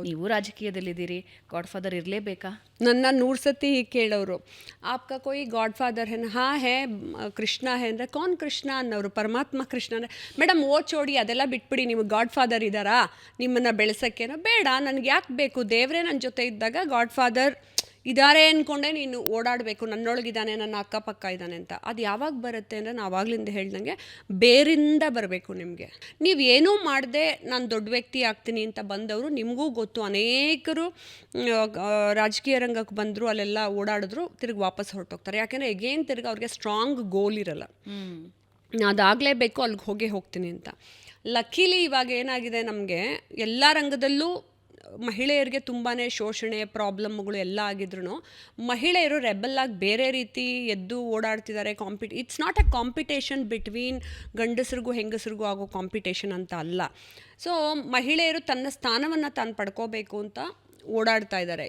ನೀವು ರಾಜಕೀಯದಲ್ಲಿದ್ದೀರಿ, god father ಇರಲೇಬೇಕಾ? ನನ್ನ 100 ಸತಿ ಕೇಳೋರು, ಆಪ್ಕ ಕೋಯಿ ಗಾಡ್ ಫಾದರ್ ಹೇ? ಹಾಂ ಹೇ, ಕೃಷ್ಣ ಹೇ ಅಂದರೆ ಕೌನ್ ಕೃಷ್ಣ ಅನ್ನೋರು. ಪರಮಾತ್ಮ ಕೃಷ್ಣ ಅಂದರೆ ಮೇಡಮ್ ಚೋಡಿ ಅದೆಲ್ಲ ಬಿಟ್ಬಿಡಿ, ನಿಮಗೆ ಗಾಡ್ ಫಾದರ್ ಇದ್ದಾರಾ ನಿಮ್ಮನ್ನು ಬೆಳೆಸೋಕ್ಕೇನೋ? ಬೇಡ, ನನಗೆ ಯಾಕೆ ಬೇಕು? ದೇವರೇ ನನ್ನ ಜೊತೆ ಇದ್ದಾಗ ಗಾಡ್ ಫಾದರ್ ಇದ್ದಾರೆ ಅಂದ್ಕೊಂಡೆ ನೀನು ಓಡಾಡಬೇಕು, ನನ್ನೊಳಗಿದ್ದಾನೆ, ನನ್ನ ಅಕ್ಕಪಕ್ಕ ಇದ್ದಾನೆ ಅಂತ. ಅದು ಯಾವಾಗ ಬರುತ್ತೆ ಅಂದರೆ, ನಾನು ಆವಾಗಲಿಂದ ಹೇಳ್ದಂಗೆ ಬೇರಿಂದ ಬರಬೇಕು ನಿಮಗೆ. ನೀವು ಏನೂ ಮಾಡದೆ ನಾನು ದೊಡ್ಡ ವ್ಯಕ್ತಿ ಆಗ್ತೀನಿ ಅಂತ ಬಂದವರು, ನಿಮಗೂ ಗೊತ್ತು, ಅನೇಕರು ರಾಜಕೀಯ ರಂಗಕ್ಕೆ ಬಂದರು, ಅಲ್ಲೆಲ್ಲ ಓಡಾಡಿದ್ರು, ತಿರ್ಗಿ ವಾಪಸ್ ಹೊರಟೋಗ್ತಾರೆ. ಯಾಕೆಂದರೆ ಎಗೇನ್ ತಿರ್ಗಿ ಅವ್ರಿಗೆ ಸ್ಟ್ರಾಂಗ್ ಗೋಲ್ ಇರಲ್ಲ. ಅದಾಗಲೇಬೇಕು, ಅಲ್ಲಿಗೆ ಹೋಗ್ತೀನಿ ಅಂತ. ಲಕ್ಕಿಲಿ ಇವಾಗ ಏನಾಗಿದೆ, ನಮಗೆ ಎಲ್ಲ ರಂಗದಲ್ಲೂ ಮಹಿಳೆಯರಿಗೆ ತುಂಬಾ ಶೋಷಣೆ ಪ್ರಾಬ್ಲಮ್ಗಳು ಎಲ್ಲ ಆಗಿದ್ರು ಮಹಿಳೆಯರು ರೆಬಲ್ಲಾಗಿ ಬೇರೆ ರೀತಿ ಎದ್ದು ಓಡಾಡ್ತಿದ್ದಾರೆ. It's not a competition between ಗಂಡಸರಿಗೂ ಹೆಂಗಸರಿಗೂ ಆಗೋ ಕಾಂಪಿಟೇಷನ್ ಅಂತ ಅಲ್ಲ. ಸೊ ಮಹಿಳೆಯರು ತನ್ನ ಸ್ಥಾನವನ್ನು ತಾನು ಪಡ್ಕೋಬೇಕು ಅಂತ ಓಡಾಡ್ತಾ ಇದ್ದಾರೆ.